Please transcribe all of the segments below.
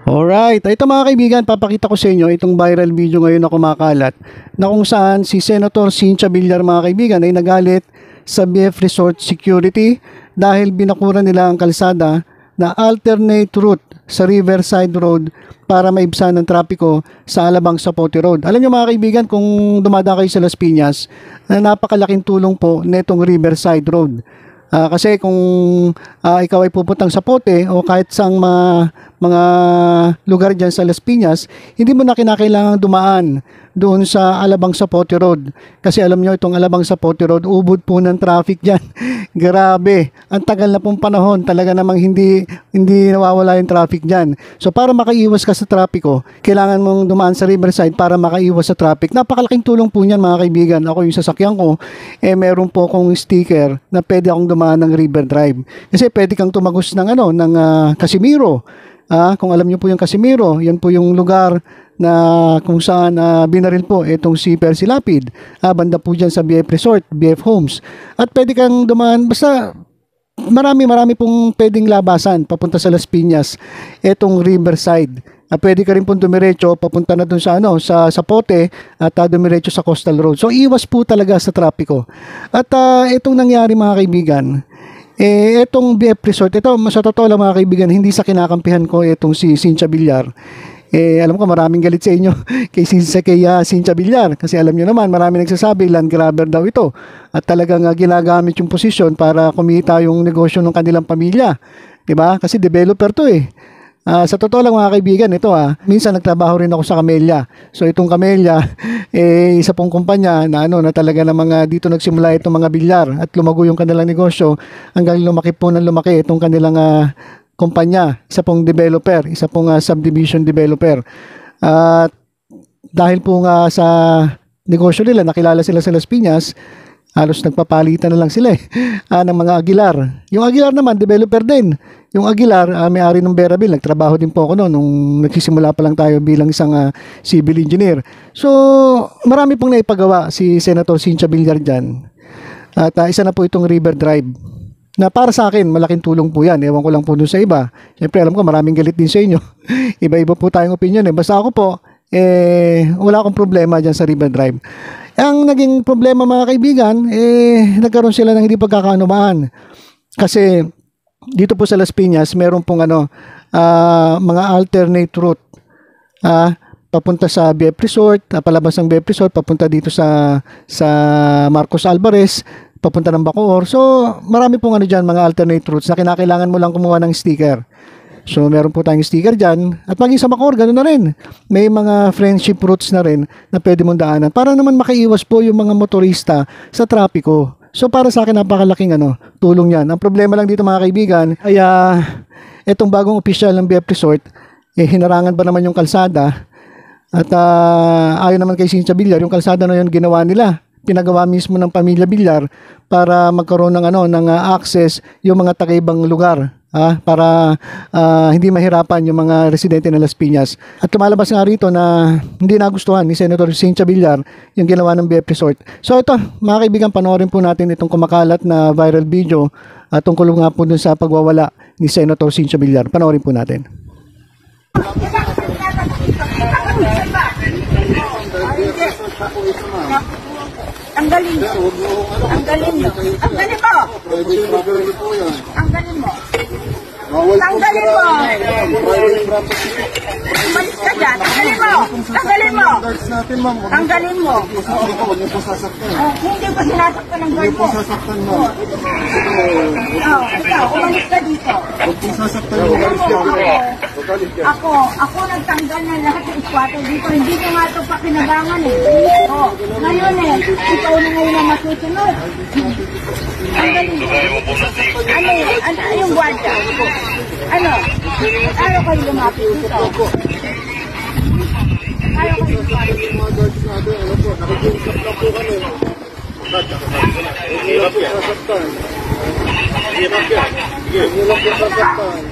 Alright, ito mga kaibigan, papakita ko sa inyo itong viral video ngayon na kumakalat na kung saan si Senator Cynthia Villar mga kaibigan ay nagalit sa BF Resort Security dahil binakuran nila ang kalsada na alternate route sa Riverside Road para maibsan ng trapiko sa Alabang Zapote Road. Alam niyo mga kaibigan, kung dumadaan kayo sa Las Piñas, na napakalaking tulong po netong Riverside Road. Kasi kung ikaw ay pupuntang Zapote o kahit sang mga lugar dyan sa Las Piñas, hindi mo na kinakailangang dumaan doon sa Alabang Zapote Road. Kasi alam nyo, itong Alabang Zapote Road, ubod po ng traffic dyan. Grabe, ang tagal na pong panahon, talaga namang hindi nawawala yung traffic dyan. So para makaiwas ka sa trapiko, kailangan mong dumaan sa Riverside para makaiwas sa traffic. Napakalaking tulong po niyan mga kaibigan. Ako yung sasakyan ko, meron po akong sticker na pwede akong dumaan ng River Drive. Kasi pwede kang tumagos ng Casimiro. Kung alam niyo po yung Casimiro, yan po yung lugar na kung saan binaril po itong si Percy Lapid. Banda po dyan sa BF Resort, BF Homes. At pwede kang dumaan, basta marami pong pwedeng labasan papunta sa Las Piñas, itong Riverside. Pwede ka rin pong dumiretso papunta na dun sa Zapote at dumiretso sa Coastal Road. So iwas po talaga sa trapiko. At itong nangyari mga kaibigan, itong BF Resort, ito sa totoo lang mga kaibigan, hindi sa kinakampihan ko itong si Cynthia Villar. Alam ko maraming galit sa inyo kay Cynthia Villar kasi alam niyo naman maraming nagsasabi land grabber daw ito at talagang ginagamit yung posisyon para kumita yung negosyo ng kanilang pamilya, 'di ba? Kasi developer 'to sa totoo lang mga kaibigan, ito minsan nagtrabaho rin ako sa Camellia. So itong Camellia isa pong kumpanya na talaga na dito nagsimula itong mga bilyar at lumago yung kanilang negosyo hanggang lumaki po ng lumaki itong kanilang kumpanya, isa pong developer, isa pong subdivision developer. At dahil po sa negosyo nila, nakilala sila sa Las Piñas, halos nagpapalitan na lang sila ng mga Aguilar. Yung Aguilar naman, developer din. Yung Aguilar, may-ari ng Verabel, nagtrabaho din po ako noon nung nagsisimula pa lang tayo bilang isang civil engineer. So, marami pong naipagawa si Senator Cynthia Villar dyan. At isa na po itong River Drive. Na para sa akin, malaking tulong po yan. Ewan ko lang po dun sa iba. Siyempre, alam ko, maraming galit din sa inyo. Iba-iba po tayong opinion. Basta ako po, wala akong problema dyan sa River Drive. Ang naging problema mga kaibigan, nagkaroon sila ng hindi pagkakaunawahan. Kasi, dito po sa Las Piñas, meron pong mga alternate route. Papunta sa BF Resort, palabas ng BF Resort, papunta dito sa Marcos Alvarez, papunta ng Bacoor. So, marami pong dyan, mga alternate routes na kinakailangan mo lang kumuha ng sticker. So, meron po tayong sticker dyan. At maging sa Bacoor, ganoon na rin. May mga friendship routes na rin na pwede mong daanan para naman makaiwas po yung mga motorista sa trapiko. So, para sa akin, napakalaking tulong yan. Ang problema lang dito mga kaibigan, ay itong bagong opisyal ng BF Resort, hinarangan ba naman yung kalsada? At ayon naman kay Cynthia Villar, yung kalsada na yun ginawa nila. Pinagawa mismo ng pamilya Villar para magkaroon ng access yung mga taga-ibang lugar para hindi mahirapan yung mga residente ng Las Piñas. At lumalabas nga rito na hindi nagustuhan ni Senator Cynthia Villar yung ginawa ng BF Resort. So ito mga kaibigan, panoorin po natin itong kumakalat na viral video at tungkol nga po dun sa pagwawala ni Senator Cynthia Villar. Panoorin po natin. Ang galing mo. Ang galing mo. Ang galing mo. Ang galing mo. Tanggalin mo. Umalis ka dyan. Tanggalin mo. Tanggalin mo. Tanggalin mo. Hindi ko sinasaktan ng guard mo. Ikaw, umalis ka dito. Ako nagtanggal na lahat ng squatter dito. Hindi ko nga ito pakinabangan Ngayon ikaw na ngayon na masusunod. Ang galing mo. Ano yung guardia? Ano kayo lumapit dito? Ayaw kayo lumapit. Nakikiusap na po kami. Hirap yan. Hirap yan. Hirap yan sasaktan.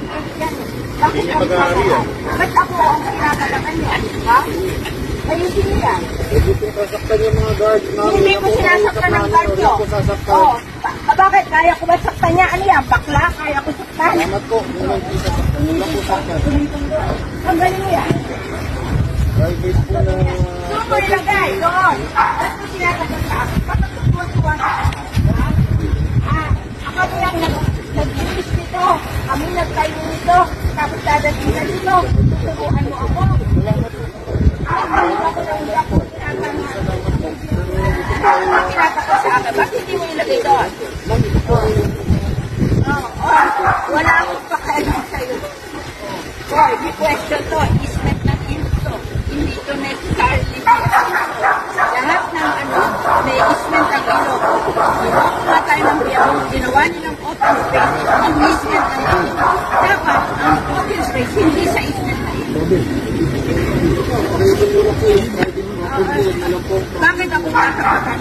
Hindi mag-aari yan. Ba't ako ang kasakalakan niya? Ha? Ayusin niya. Hindi ko sasaktan yung mga guard. Hindi ko sinasaktan ng guard nyo. bakit? Kaya ko ba saktan niya? Ano yan? Bakla? Kaya ko saktan? Salamat po. Ang galing mo yan. Private po na... Doon mo ilagay, doon. Ano sinatagal ka? Patutuwa-tuwa ka. Ako mo lang nag-inis nito. Kami nagtayo nito. Tapos dadating na dito. Tuturuan mo ako. Bakit hindi mo ilagay doon? Wala akong pakialam sa'yo. Boy, may question to. Ismet ng ito. Hindi ito necessarily. Lahat ng may ismet ng ilog. Wala tayo ng biyabong ginawa nilang open space. Ang ismet ng ilog. Dapat, ang open space, hindi sa ismet ng ilog. Bakit ako tatapakan?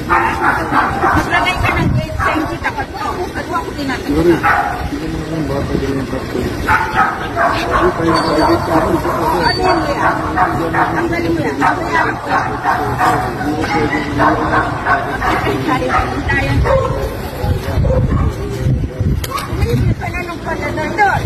Maglagay ka ng gate sa hindi tapat ko. At ako tinatapakan. Ano yun mo yan? Ang galing mo yan. Mabayaran ko yan. Umilis ka na nung palador doon.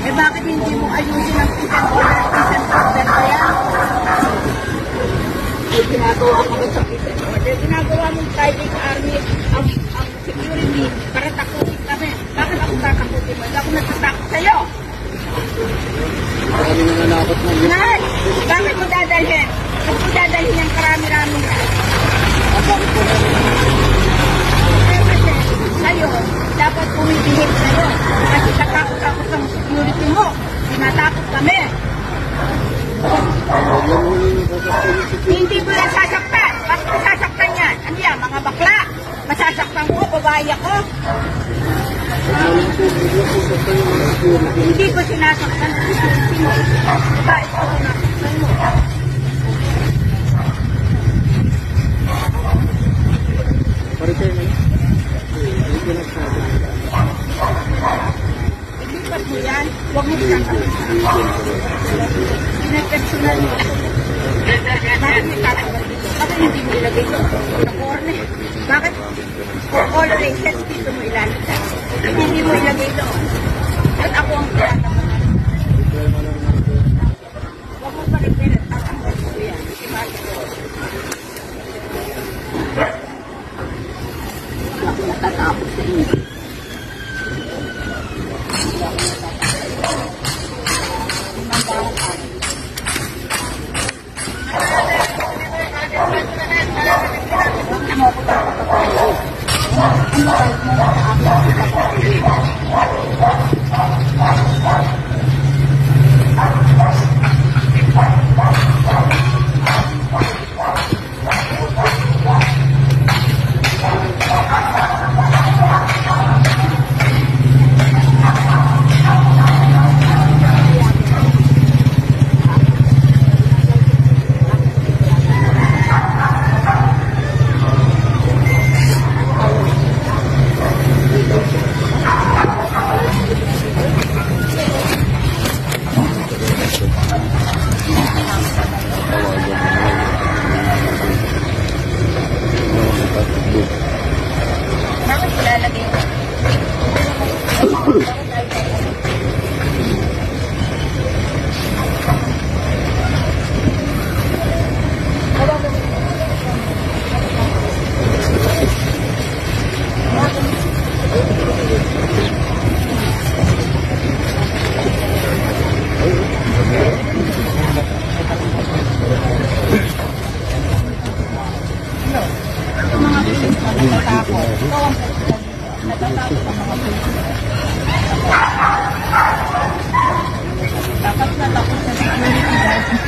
Eh bakit hindi mo ayusin ang isang order na yan? Eh ginagawa mo sa isang order. Ginagawa mong private army ang security para takutin kami. Bakit ako tatakutin mo? Hindi ako natatakot sa'yo. Marami na nalakot na yun. Nay, bakit mo dadalhin? Bakit mo dadalhin yung karami-rami yan? Bakit po na Eh kasi sa'yo, dapat pumibihip sa'yo. Kasi tatakot-takot ang security mo. Tinatakot kami. Hindi mo lang sasaktan. Bakit mo sasaktan yan? Ano yan, mga bakla? Masasaktan ko, babae ako. Hindi ko sinasaktan ang security mo. Babae ko sinasaktan mo. pa-repair na yun? Hindi ko nagsabi. Ilipat mo yan. Huwag mo sasaktan. Pinapersonal mo. Bakit may tatanggal dito? Bakit hindi mo ilagay ito? Sa corner. Bakit? For all races, dito mo ilalagay. Hindi mo ilagay ito. At ako ang tinatangan. Huwag mo pa-repair at tatanggal ko yan. Ako natatapos sa inyo. Bakit ilalagay ko? Hello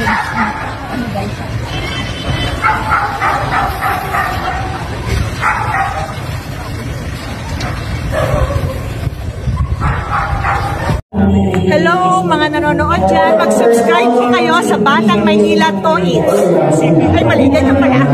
mga nanonood dyan, mag-subscribe po kayo sa Batang Maynila Toys. Ay, mali, ganyan pala.